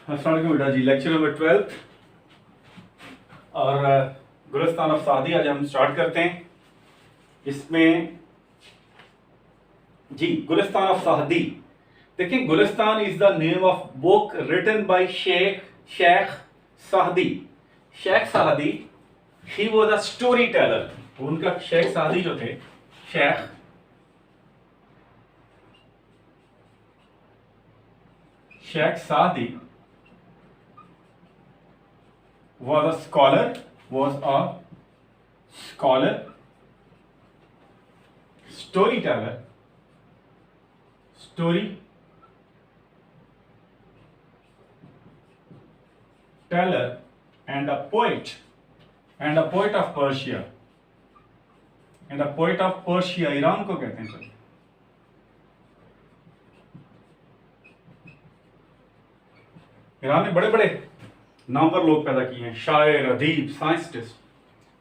बेटा जी, lecture number 12 और Gulistan of सादी आज हम स्टार्ट करते हैं। इसमें जी गुलिस्तान ऑफ सादी, देखिए Gulistan is the name of book written by Sheikh Saadi. Sheikh Saadi he was a story teller. उनका शेख सादी जो थे, शेख सादी was a scholar, storyteller, and a poet of Persia. And a poet of Persia, Iran को कहते हैं। Iran ने बड़े बड़े नामवर लोग पैदा किए हैं, शायर, अदीब, साइंटिस्ट,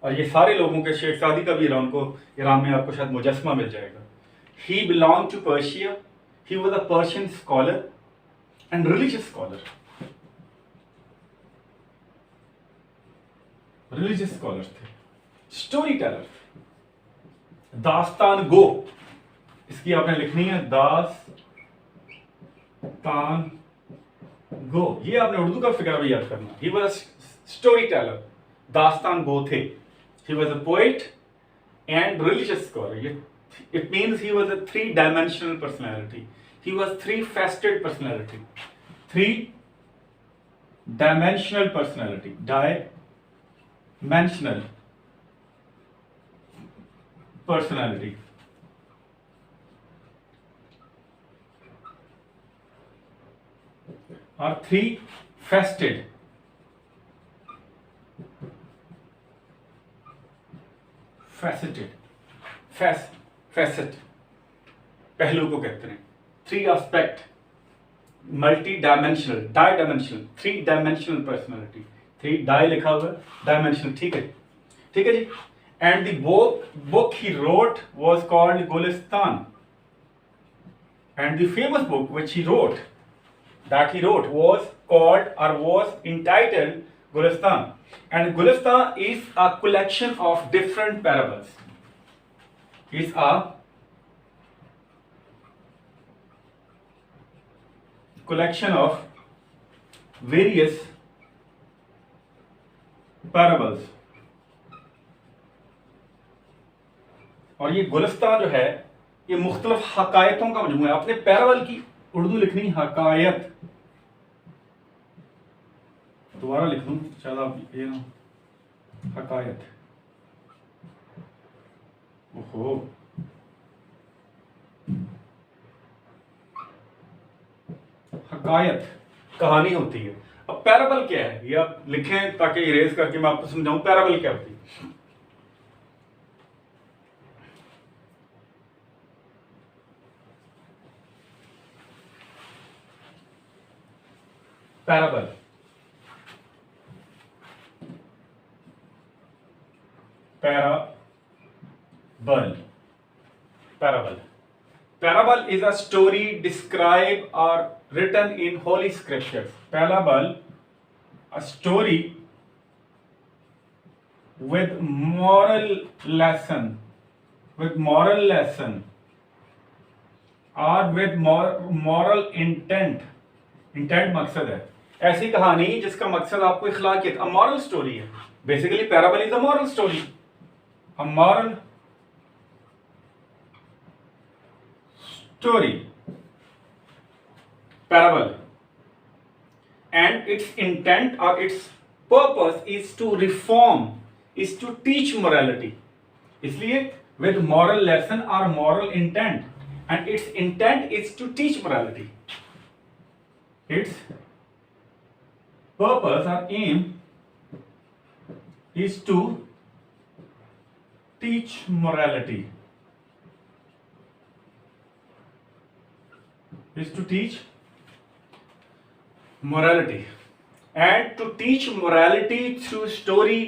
और ये सारे लोगों के शेख सादी का भी ईरान में आपको शायद मुजस्मा मिल जाएगा। He belong to Persia. He was a Persian scholar and religious scholar. थे, स्टोरी टेलर थे। दास्तान गो, इसकी आपने लिखनी है, दास्तान गो। ये आपने उर्दू का फिक्र भी याद करना। ही वाज स्टोरी टेलर, दास्तान गो थे। He was a poet and religious scholar. It means he was a three dimensional personality. He was three faceted personality. Three dimensional personality. Dimensional personality. और थ्री फेस्टेड पहलू को कहते हैं। Three aspect, multi dimensional, three dimensional personality. Three डाई लिखा हुआ, dimensional, ठीक है जी। And the book he wrote was called Gulistan. And the famous book which he wrote was called or was entitled Gulistan. And Gulistan is a collection of different parables. Is a collection of various parables. और ये गुलिस्तान जो है, ये मुख्तलिफ हकायतों का मजमूआ है। अपने parable की उर्दू लिखनी हकायत। दोबारा लिख दूं शायद आप ये ना, हकायत। ओहो, हकायत कहानी होती है। अब पैराबल क्या है, ये आप लिखें ताकि इरेज करके मैं आपको समझाऊं पैराबल क्या होती है। Parable is a story described or written in Holy Scriptures. Parable, a story with moral lesson, or with moral intent. Intent मकसद है। ऐसी कहानी जिसका मकसद आपको इखलाकियत, अ मॉरल स्टोरी है। Basically parable is a moral story, a moral story, parable. And its intent और its purpose is to reform, is to teach morality. इसलिए विद मॉरल लेसन और moral intent, and its intent is to teach morality. Its purpose or aim is to teach morality. And to teach morality through story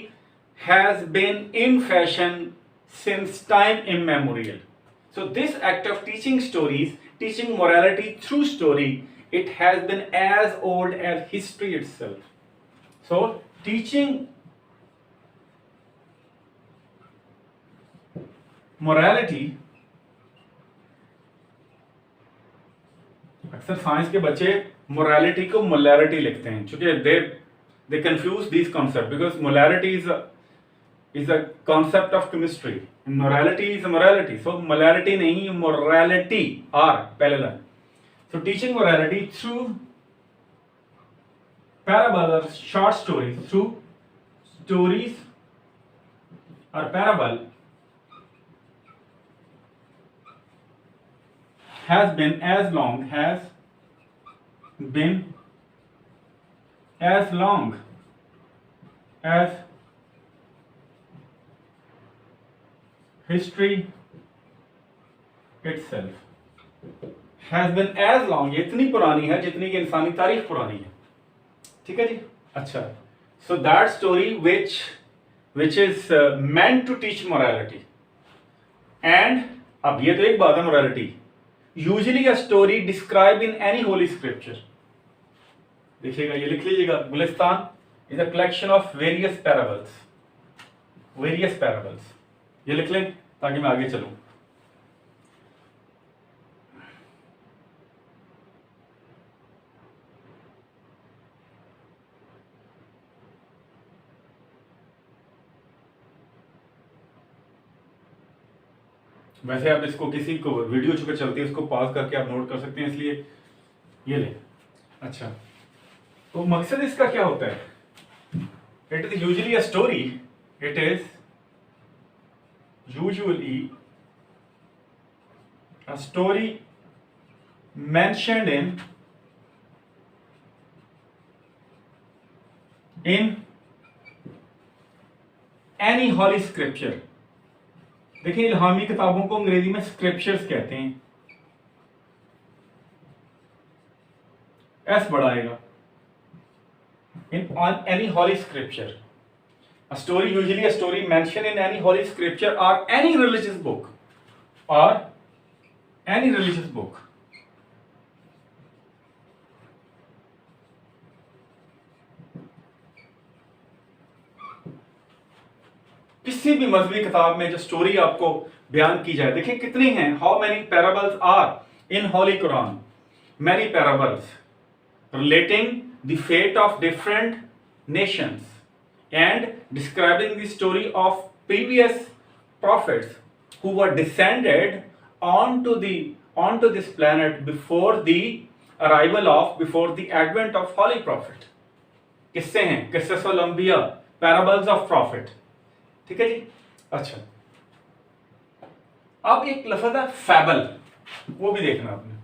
has been in fashion since time immemorial. So this act of teaching morality through story It has been as old as history itself. So teaching morality, अक्सर science के बच्चे morality को molarity लिखते हैं, क्योंकि they confuse this concept because molarity is a concept of chemistry, morality is morality. So molarity नहीं, morality are parallel. So teaching morality through parable or short stories, through stories or parable has been as long as history itself. Has been as long, ये इतनी पुरानी है जितनी कि इंसानी तारीख पुरानी है. ठीक है जी. अच्छा, so that story which is meant to teach morality. And अब ये तो एक बात है morality. Usually a story describe in any holy scripture. देखिएगा, ये लिख लीजिएगा, Gulistan is a collection of various parables. ये लिख लें ताकि मैं आगे चलूं. वैसे आप इसको किसी को वीडियो चुके चलती है उसको पॉज करके आप नोट कर सकते हैं, इसलिए ये ले. अच्छा, तो मकसद इसका क्या होता है? It is usually a story. It is usually a story mentioned in any holy scripture. देखिए, इल्हामी किताबों को अंग्रेजी में स्क्रिप्चर्स कहते हैं. एस बढ़ाएगा. In on any holy scripture, a story, usually a story mention in any holy scripture और एनी रिलीजियस बुक. किसी भी मजहबी किताब में जो स्टोरी आपको बयान की जाए, देखिए कितनी हैं. How many parables are in holy Quran? Many parables relating the fate of different nations and describing the story of previous prophets who were descended onto this planet before the advent of holy prophet. किस्से हैं, किस्सुल अंबिया, parables of profit. ठीक है जी. अच्छा, अब एक लफ्ज है फैबल, वो भी देखना आपने.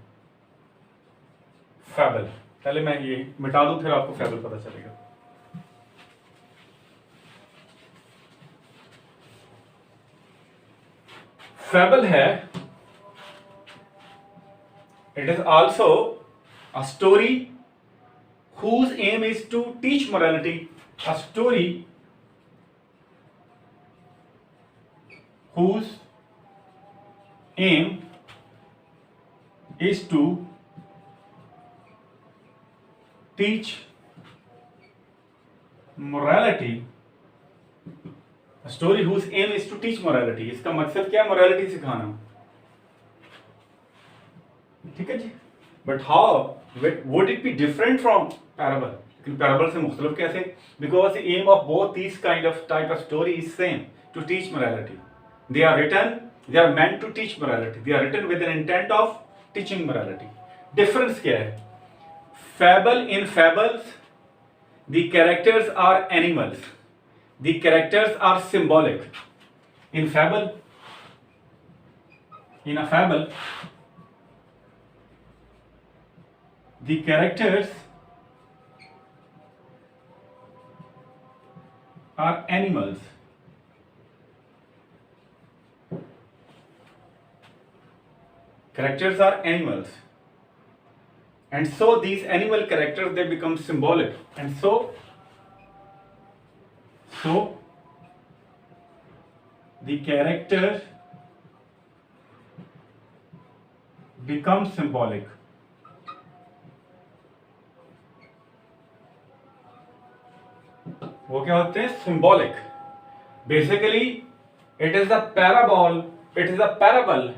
फैबल, पहले मैं ये मिटा दूं फिर आपको फैबल पता चलेगा. फैबल है, it is also a story whose aim is to teach morality. A story whose aim is to teach morality. A story whose aim is to teach morality. इसका मकसद क्या है? मोरालिटी सिखाना. ठीक है जी. But how would it be different from parable? लेकिन parable से मुख्तलिफ कैसे? Because the aim of both these type of story is same, to teach morality. They are meant to teach morality. They are written with an intent of teaching morality. Difference क्या है? In fables, the characters are animals. The characters are symbolic. In a fable, the characters are animals. Characters are animals. And so these animal characters, they become symbolic. And so the character becomes symbolic. वो क्या होते हैं? Symbolic. Basically it is a parable, it is a parable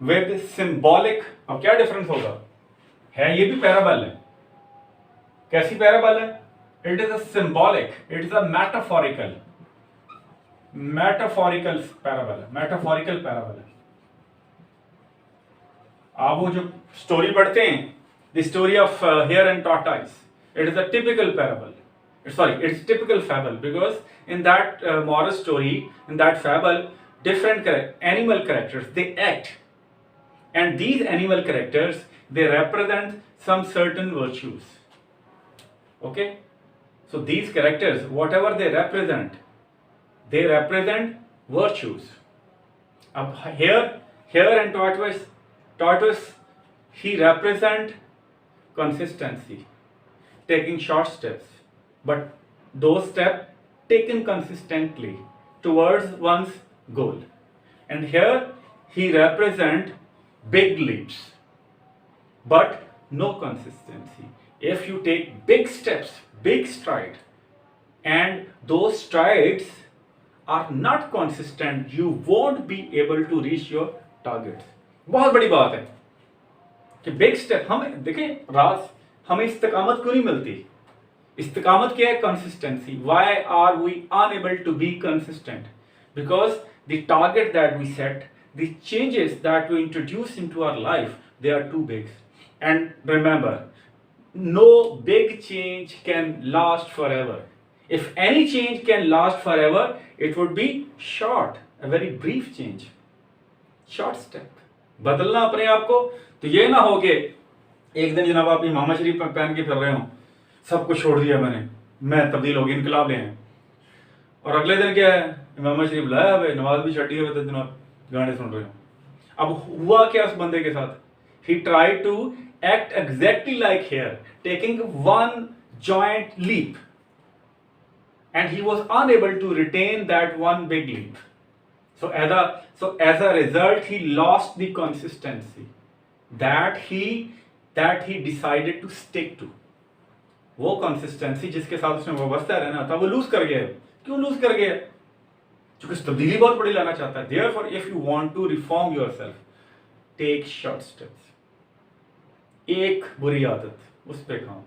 with symbolic. अब क्या difference होगा? है ये भी पैराबल है. कैसी पैराबल है? It is a symbolic, it is a metaphorical parable है. मेटाफोरिकल पैराबल है. आप वो जो स्टोरी पढ़ते हैं, the story of hare and tortoise, it is a typical parable. Sorry, it's typical fable because in that moral story, in that fable, different animal characters they act, and these animal characters they represent some certain virtues. Okay, so these characters, whatever they represent virtues. Ab here and tortoise, he represent consistency, taking short steps, but those steps taken consistently towards one's goal. And here he represent big leaps, but no consistency. If you take big steps, big stride, and those strides are not consistent, you won't be able to reach your targets. बहुत बड़ी बात है कि big step. हम देखें राज, हमें इस्तिकामत क्यों नहीं मिलती? इस्तिकामत क्या है? Consistency. Why are we unable to be consistent? Because the target that we set, the changes that we introduce into our life, they are too big. And remember, no big change can last forever. If any change can last forever, it would be short, a very brief change, short step. बदलना अपने आप को. तो ये ना हो कि एक दिन जनाब आप इमामा शरीफ पहन के फिर रहे हो, सब कुछ छोड़ दिया मैंने, मैं तब्दील हो गई, इनकलाब ले आए, और अगले दिन क्या है? इमामा शरीफ लाया भाई, नमाज भी छठी हुए थे, जनाब गाने सुन रहे हो. अब हुआ क्या उस बंदे के साथ? He try to act exactly like hare, taking one joint leap, and he was unable to retain that one big leap. So as a result, he lost the consistency that he decided to stick to. वो consistency जिसके साथ उसने वाबस्ता रहना था, वो loose कर गया. क्यों लूज कर गया? क्योंकि तब्दीली बहुत बड़ी लाना चाहता है. Therefore, if you want to reform yourself, take short steps. एक बुरी आदत, उस पे काम,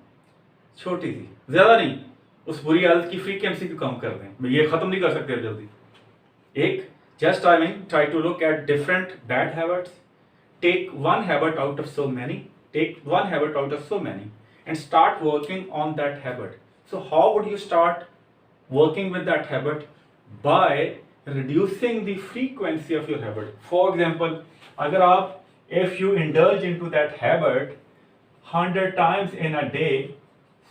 छोटी सी, ज्यादा नहीं. उस बुरी आदत की फ्रीक्वेंसी को कम कर दें. ये खत्म नहीं कर सकते जल्दी. एक just I mean try to look at different bad habits, take one habit out of so many, and start working on that habit. So how would you start working with that habit? By reducing the frequency of your habit. For example, अगर आप, if you indulge into that habit 100 times in a day,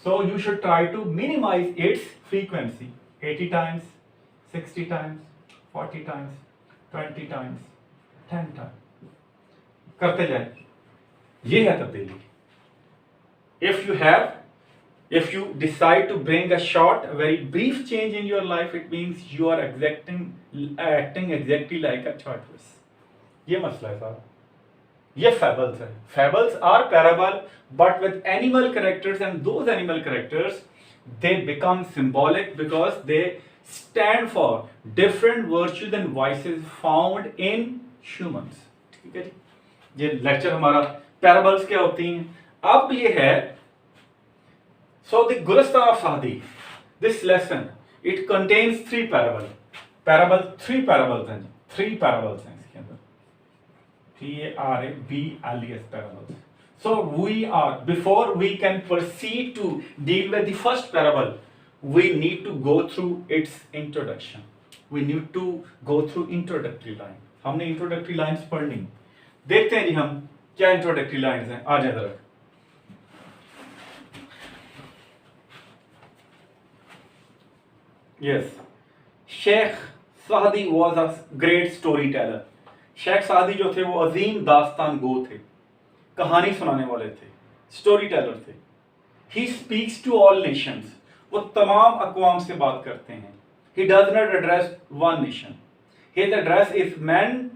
so you should try to minimize its frequency. 80 times, 60 times, 40 times, 20 times, 10 times. करते जाए. ये है तब्दीली. If you decide to bring a short, very brief change in your life, it means you are acting exactly like a tortoise. ये मसला है साहब. ये fables है. Fables are parable, but with animal characters, and those animal characters, they become symbolic because they stand for different virtues and vices found in humans. ठीक है जी. ये lecture हमारा parables क्या होती हैं. अब ये है, so the Gulestan of Saadi, this lesson, it contains three parables हैं. Three parables हैं इसके अंदर. PARABLES parables. So before we can proceed to deal with the first parable, we need to go through its introduction. We need to go through introductory line. हमने introductory lines पढ़नी. देखते हैं जी हम क्या introductory lines हैं. आ जाए जरा. Yes, Sheikh सादी was a great storyteller. Sheikh सादी जो थे वो अजीम दास्तान गो थे, कहानी सुनाने वाले थे, स्टोरी टेलर थे. He speaks to all nations. वो तमाम अक़वाम से बात करते हैं. He does not address one nation. His address is meant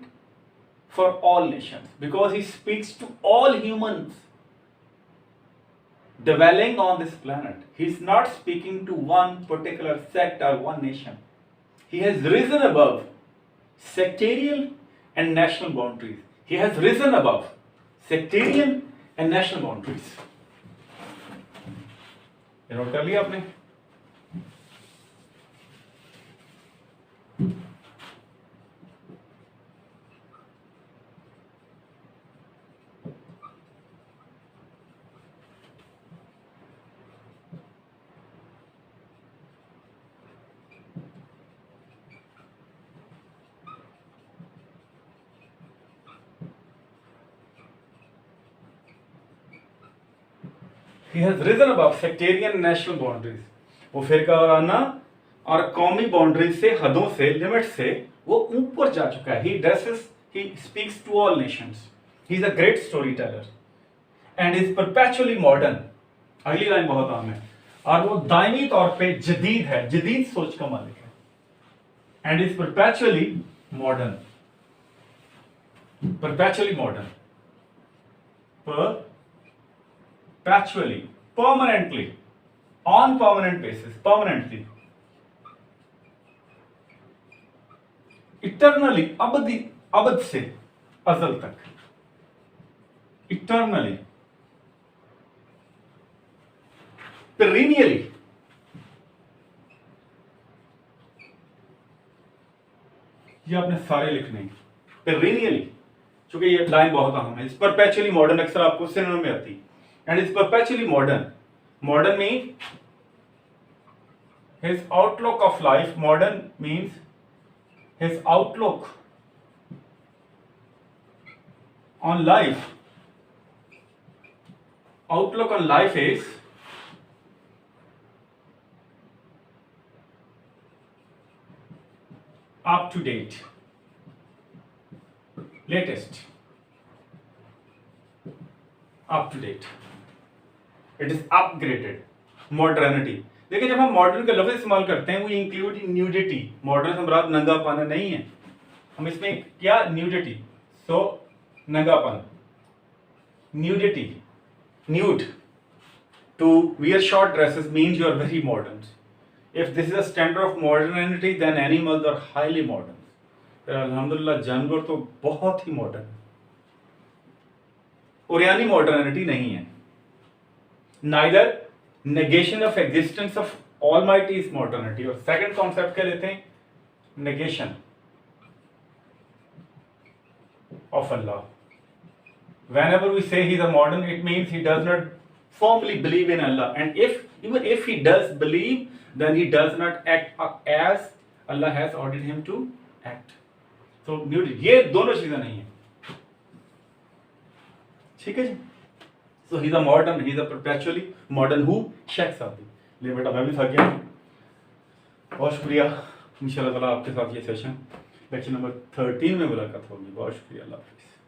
for all nations because he speaks to all humans. dwelling on this planet. He's not speaking to one particular sect or one nation. He has risen above sectarian and national boundaries. He has risen above sectarian and national boundaries. ये note कर लिया आपने? He has risen above sectarian and national boundaries. वो फिरका वाराना और कौमी boundary से, हदों से, limit से वो ऊपर जा चुका है. He speaks to all nations. He is a great storyteller and is perpetually modern. अगली लाइन बहुत आम है. और वो दायमी तौर पे जदीद है, जदीद सोच का मालिक है. And is perpetually modern. Perpetually modern. Perpetually, permanently, on permanent basis, permanently, eternally, अबदी, अबद से अजल तक, eternally, perennially, ये आपने सारे लिखने हैं, perennially, चूंकि ये लाइन बहुत अहम है. इस perpetually modern अक्सर आपको सिनोनिम में आती है. And is perpetually modern. Modern means his outlook of life. Modern means his outlook on life. Outlook on life is up to date, latest, up to date. It is upgraded. Modernity. देखिए जब हम modern का लफ्ज इस्तेमाल करते हैं वो include nudity. Modern से मुराद नंगापन नहीं है. हम इसमें क्या न्यूडिटी, सो नंगापन, nudity, nude, to wear short dresses means you are very modern. If this is a standard of modernity then animals are highly modern. फिर अल्हम्दुलिल्लाह जानवर तो बहुत ही मॉडर्न. और यानी मॉडर्निटी नहीं है. Neither negation of existence of Almighty is modernity. और second concept क्या लेते हैं? Negation of Allah. Whenever we say he is a modern, it means he does not firmly believe in Allah. And even if he does believe, then he does not act as Allah has ordered him to act. So ये दोनों चीजें नहीं है. ठीक है जी. So he's a modern, he's a perpetually modern who? Sheikh साहब. ले बेटा मैं भी थक गया. बहुत शुक्रिया. इंशाल्लाह ताला आपके साथ ये सेशन लेक्चर नंबर 13 में मुलाकात होगी. बहुत शुक्रिया. अल्लाह हाफिज़.